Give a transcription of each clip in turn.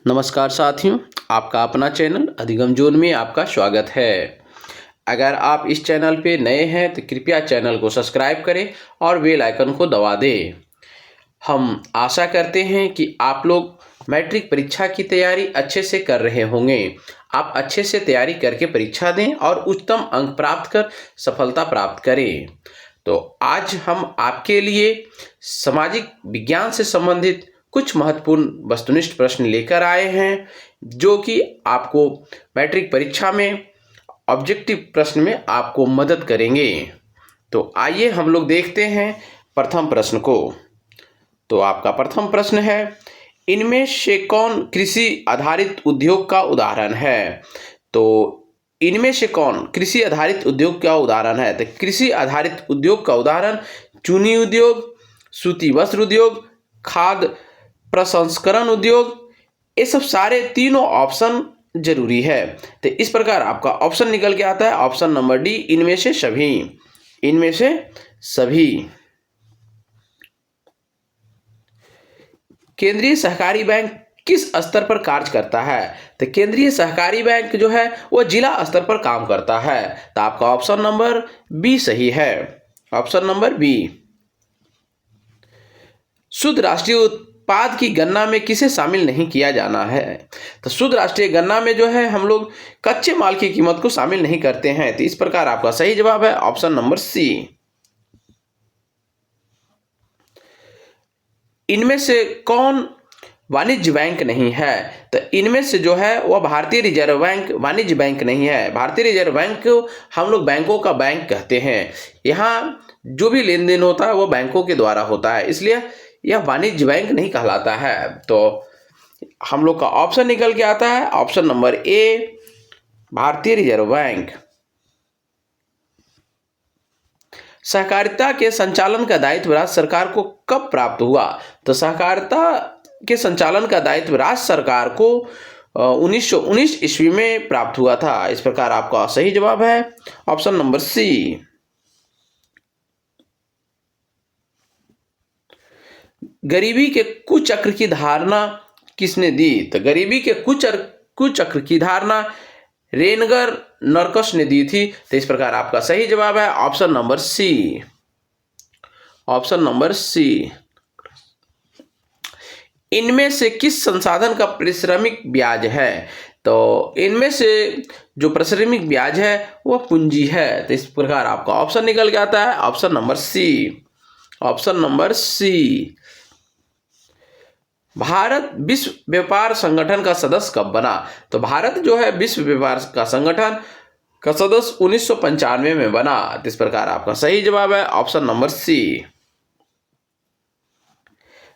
नमस्कार साथियों, आपका अपना चैनल अधिगम जोन में आपका स्वागत है। अगर आप इस चैनल पे नए हैं तो कृपया चैनल को सब्सक्राइब करें और बेल आइकन को दबा दें। हम आशा करते हैं कि आप लोग मैट्रिक परीक्षा की तैयारी अच्छे से कर रहे होंगे। आप अच्छे से तैयारी करके परीक्षा दें और उच्चतम अंक प्राप्त कर सफलता प्राप्त करें। तो आज हम आपके लिए सामाजिक विज्ञान से संबंधित कुछ महत्वपूर्ण वस्तुनिष्ठ प्रश्न लेकर आए हैं, जो कि आपको मैट्रिक परीक्षा में ऑब्जेक्टिव प्रश्न में आपको मदद करेंगे। तो आइए हम लोग देखते हैं प्रथम प्रश्न को। तो आपका प्रथम प्रश्न है, इनमें से कौन कृषि आधारित उद्योग का उदाहरण है? तो इनमें से कौन कृषि आधारित उद्योग का उदाहरण है? तो कृषि आधारित उद्योग का उदाहरण चीनी उद्योग, सूती वस्त्र उद्योग, खाद्य प्रसंस्करण उद्योग, ये सब सारे तीनों ऑप्शन जरूरी है। तो इस प्रकार आपका ऑप्शन निकल के आता है ऑप्शन नंबर डी, इनमें से सभी। इनमें से सभी। केंद्रीय सहकारी बैंक किस स्तर पर कार्य करता है? तो केंद्रीय सहकारी बैंक जो है वो जिला स्तर पर काम करता है। तो आपका ऑप्शन नंबर बी सही है। Option number B. शुद्ध राष्ट्रीय उत्पाद की गणना में किसे शामिल नहीं किया जाना है? तो शुद्ध राष्ट्रीय गणना में जो है हम लोग कच्चे माल की कीमत को शामिल नहीं करते हैं। तो इस प्रकार आपका सही जवाब है ऑप्शन नंबर सी। इनमें से कौन वाणिज्य बैंक नहीं है? तो इनमें से जो है वह भारतीय रिजर्व बैंक वाणिज्य बैंक नहीं है। भारतीय रिजर्व बैंक को हम लोग बैंकों का बैंक कहते हैं। यहाँ जो भी लेन देन होता है वो बैंकों के द्वारा होता है, इसलिए यह वाणिज्य बैंक नहीं कहलाता है। तो हम लोग का ऑप्शन निकल के आता है ऑप्शन नंबर ए, भारतीय रिजर्व बैंक। सहकारिता के संचालन का दायित्व राज्य सरकार को कब प्राप्त हुआ? तो सहकारिता के संचालन का दायित्व राज्य सरकार को 1919 ईस्वी में प्राप्त हुआ था। इस प्रकार आपका सही जवाब है ऑप्शन नंबर सी। गरीबी के कुचक्र की धारणा किसने दी? तो गरीबी के कुचक्र की धारणा रेनगर नरकस ने दी थी। तो इस प्रकार आपका सही जवाब है option number C. Option number C. इनमें से किस संसाधन का पारिश्रमिक ब्याज है? तो इनमें से जो पारिश्रमिक ब्याज है वह पूंजी है। तो इस प्रकार आपका ऑप्शन निकल के आता है option number C. Option number C. भारत विश्व व्यापार संगठन का सदस्य कब बना? तो भारत जो है विश्व व्यापार का संगठन का सदस्य 1995 में बना। इस प्रकार आपका सही जवाब है ऑप्शन नंबर सी।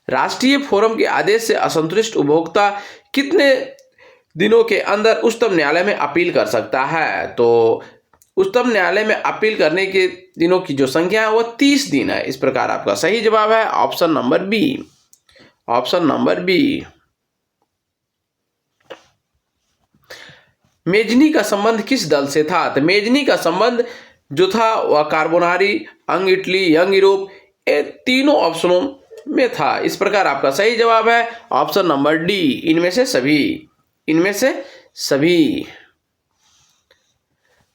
राष्ट्रीय फोरम के आदेश से असंतुष्ट उपभोक्ता कितने दिनों के अंदर उच्चतम न्यायालय में अपील कर सकता है? तो उच्चतम न्यायालय में अपील करने के दिनों की जो संख्या है वो 30 दिन है। इस प्रकार आपका सही जवाब है option number B. Option number B. Mazzini का संबंध किस दल से था? तो मेजनी का संबंध जो था वह कार्बोनारी, अंग इटली, यंग यूरोप, ये तीनों ऑप्शनों में था। इस प्रकार आपका सही जवाब है ऑप्शन नंबर डी, इनमें से सभी। इनमें से सभी।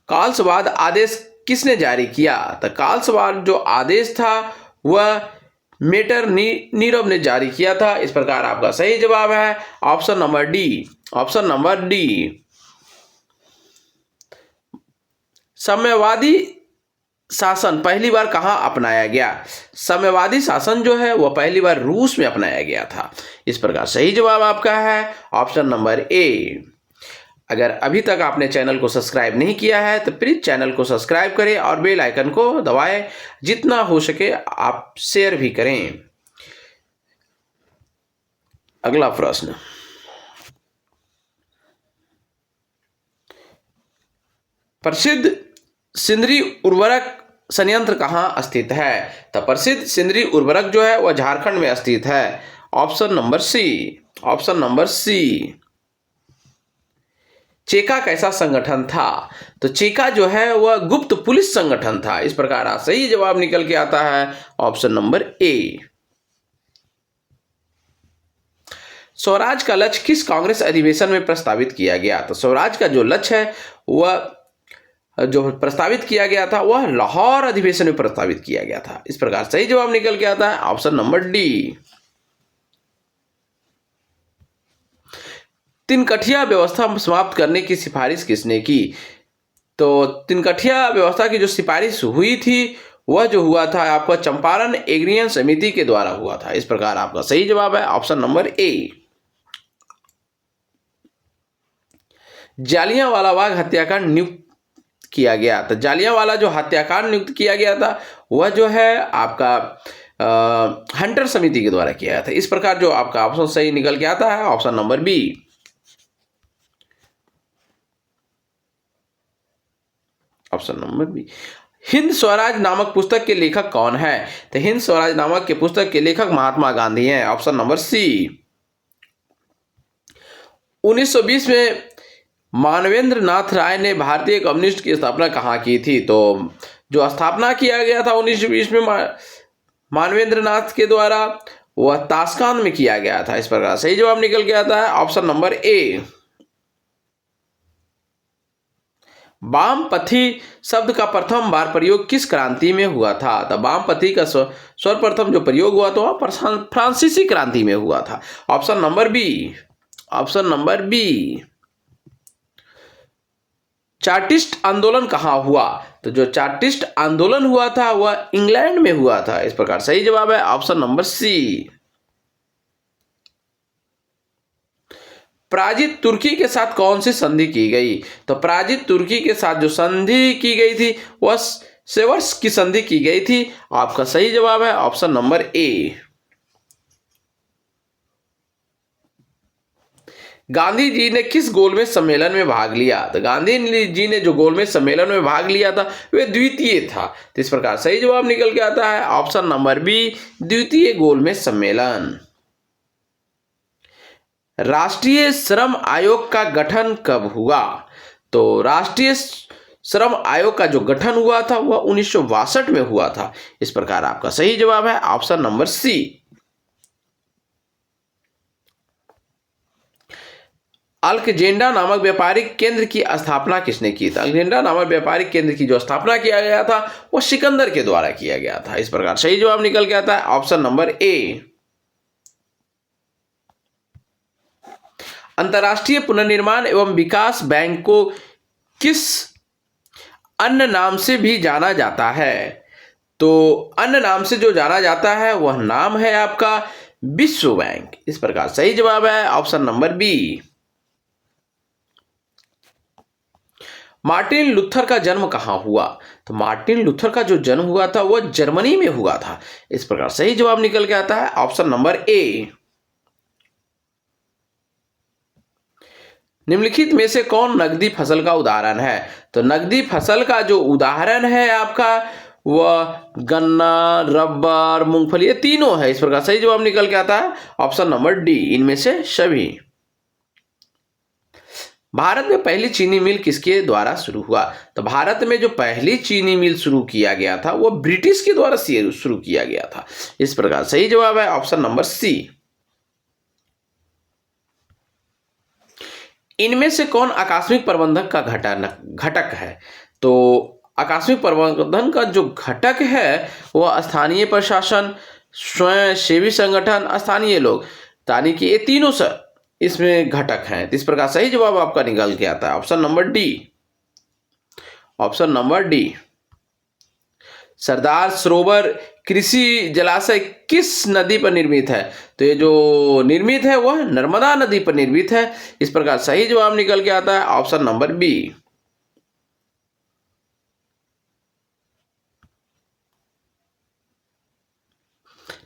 कालसवाद आदेश किसने जारी किया? तो कालसवाद जो आदेश था वह मेटर नीरव ने जारी किया था। इस प्रकार आपका सही जवाब है option number D. Option number D. साम्यवादी शासन पहली बार कहां अपनाया गया? साम्यवादी शासन जो है वह पहली बार रूस में अपनाया गया था। इस प्रकार सही जवाब आपका है ऑप्शन नंबर ए। अगर अभी तक आपने चैनल को सब्सक्राइब नहीं किया है तो प्लीज चैनल को सब्सक्राइब करें और बेल आइकन को दबाएं। जितना हो सके आप शेयर भी करें। अगला प्रश्न, प्रसिद्ध सिंदरी उर्वरक संयंत्र कहाँ स्थित है? तो प्रसिद्ध सिंदरी उर्वरक जो है वह झारखंड में स्थित है। Option number C. Option number C. Cheka कैसा संगठन था? तो चेका जो है वह गुप्त पुलिस संगठन था। इस प्रकार सही जवाब निकल के आता है ऑप्शन नंबर ए। स्वराज का लक्ष्य किस कांग्रेस अधिवेशन में प्रस्तावित किया गया? तो स्वराज का जो लक्ष्य है वह जो प्रस्तावित किया गया था वह लाहौर अधिवेशन में प्रस्तावित किया गया था। इस प्रकार सही जवाब निकल के आता है ऑप्शन नंबर डी। तिनकठिया व्यवस्था समाप्त करने की सिफारिश किसने की? तो तिनकठिया व्यवस्था की जो सिफारिश हुई थी वह जो हुआ था आपका चंपारण एग्रीयन समिति के द्वारा हुआ था। इस प्रकार आपका सही जवाब है option number A. Jallianwala Bagh हत्याकांड नियुक्त किया गया। तो जालियांवाला जो हत्याकांड नियुक्त किया गया था वह जो है आपका हंटर समिति के द्वारा किया गया था। इस प्रकार जो आपका ऑप्शन सही निकल के आता है option number B. Option number B. Hind Swaraj नामक पुस्तक के लेखक कौन है? तो हिंद स्वराज नामक के पुस्तक के लेखक महात्मा गांधी हैं। ऑप्शन नंबर सी। 1920 में मानवेंद्र नाथ राय ने भारतीय कम्युनिस्ट की स्थापना कहाँ की थी? तो जो स्थापना किया गया था 1920 में मानवेंद्र नाथ के द्वारा वह ताशकंद में किया गया था। इस प्रकार सही जवाब निकल के आता है ऑप्शन नंबर ए। वामपंथी शब्द का प्रथम बार प्रयोग किस क्रांति में हुआ था? तो वामपंथी का सर्वप्रथम जो प्रयोग हुआ था वह फ्रांसीसी क्रांति में हुआ था। Option number B. Option number B. Chartist आंदोलन कहाँ हुआ? तो जो चार्टिस्ट आंदोलन हुआ था वह इंग्लैंड में हुआ था। इस प्रकार सही जवाब है ऑप्शन नंबर सी। पराजित तुर्की के साथ कौन सी संधि की गई? तो पराजित तुर्की के साथ जो संधि की गई थी वह सेवर्स की संधि की गई थी। आपका सही जवाब है option number A. Gandhi ji ने किस गोलमेज सम्मेलन में भाग लिया? तो गांधी जी ने जो गोलमेज सम्मेलन में भाग लिया था वह द्वितीय था। तो इस प्रकार सही जवाब निकल के आता है ऑप्शन नंबर बी, द्वितीय गोलमेज सम्मेलन। राष्ट्रीय श्रम आयोग का गठन कब हुआ? तो राष्ट्रीय श्रम आयोग का जो गठन हुआ था वह 1962 में हुआ था। इस प्रकार आपका सही जवाब है ऑप्शन नंबर सी। अल्कजेंडा नामक व्यापारिक केंद्र की स्थापना किसने की? था अल्कजेंडा नामक व्यापारिक केंद्र की जो स्थापना किया गया था वह सिकंदर के द्वारा किया गया था। इस प्रकार सही जवाब निकल के आता है ऑप्शन नंबर ए। अंतर्राष्ट्रीय पुनर्निर्माण एवं विकास बैंक को किस अन्य नाम से भी जाना जाता है? तो अन्य नाम से जो जाना जाता है वह नाम है आपका विश्व बैंक। इस प्रकार सही जवाब है option number B. Martin Luther का जन्म कहाँ हुआ? तो मार्टिन लूथर का जो जन्म हुआ था वह जर्मनी में हुआ था। इस प्रकार सही जवाब निकल के आता है ऑप्शन नंबर ए। निम्नलिखित में से कौन नकदी फसल का उदाहरण है? तो नकदी फसल का जो उदाहरण है आपका वह गन्ना, रबर, मूंगफली, ये तीनों है। इस प्रकार सही जवाब निकल के आता है ऑप्शन नंबर डी, इनमें से सभी। भारत में पहली चीनी मिल किसके द्वारा शुरू हुआ? तो भारत में जो पहली चीनी मिल शुरू किया गया था वह ब्रिटिश के द्वारा शुरू किया गया था। इस प्रकार सही जवाब है ऑप्शन नंबर सी। इनमें से कौन आकस्मिक प्रबंधन का घटक है? तो आकस्मिक प्रबंधन का जो घटक है वह स्थानीय प्रशासन, स्वयं सेवी संगठन, स्थानीय लोग, यानी कि ये तीनों इसमें घटक हैं। इस प्रकार सही जवाब आपका निकल के आता है option number D. Option number D. Sardar Sarovar कृषि जलाशय किस नदी पर निर्मित है? तो ये जो निर्मित है वह नर्मदा नदी पर निर्मित है। इस प्रकार सही जवाब निकल के आता है ऑप्शन नंबर बी।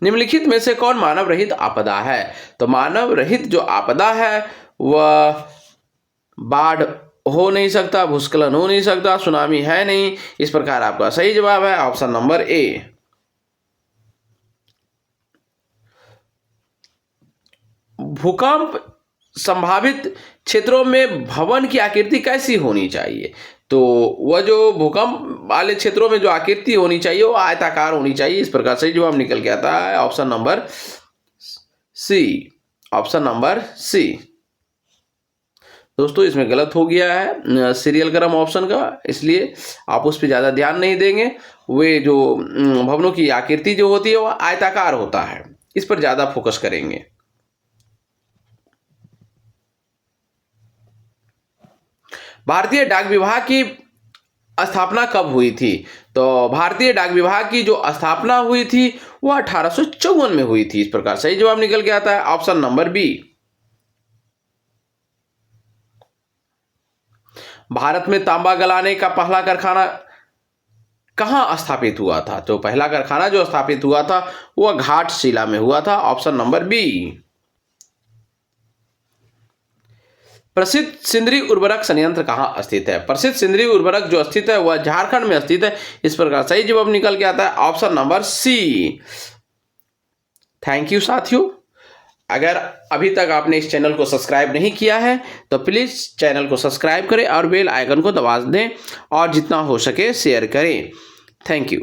निम्नलिखित में से कौन मानव रहित आपदा है? तो मानव रहित जो आपदा है वह बाढ़ हो नहीं सकता, भूस्खलन हो नहीं सकता, सुनामी है नहीं। इस प्रकार आपका सही जवाब है ऑप्शन नंबर ए। भूकंप संभावित क्षेत्रों में भवन की आकृति कैसी होनी चाहिए? तो वह जो भूकंप वाले क्षेत्रों में जो आकृति होनी चाहिए वो आयताकार होनी चाहिए। इस प्रकार से जवाब निकल के आता है option number C. Option number C. दोस्तों इसमें गलत हो गया है सीरियल क्रम ऑप्शन का, इसलिए आप उस पर ज़्यादा ध्यान नहीं देंगे। वे जो भवनों की आकृति जो होती है वह आयताकार होता है, इस पर ज़्यादा फोकस करेंगे। भारतीय डाक विभाग की स्थापना कब हुई थी? तो भारतीय डाक विभाग की जो स्थापना हुई थी वह 1854 में हुई थी। इस प्रकार सही जवाब निकल के आता है ऑप्शन नंबर बी। भारत में तांबा गलाने का पहला कारखाना कहाँ स्थापित हुआ था? तो पहला कारखाना जो स्थापित हुआ था वह घाटशिला में हुआ था, ऑप्शन नंबर बी। प्रसिद्ध सिंदरी उर्वरक संयंत्र कहाँ स्थित है? प्रसिद्ध सिंदरी उर्वरक जो स्थित है वह झारखंड में स्थित है। इस प्रकार सही जवाब निकल के आता है option number C. Thank you साथियों। अगर अभी तक आपने इस चैनल को सब्सक्राइब नहीं किया है तो प्लीज़ चैनल को सब्सक्राइब करें और बेल आइकन को दबा दें और जितना हो सके शेयर करें। Thank you.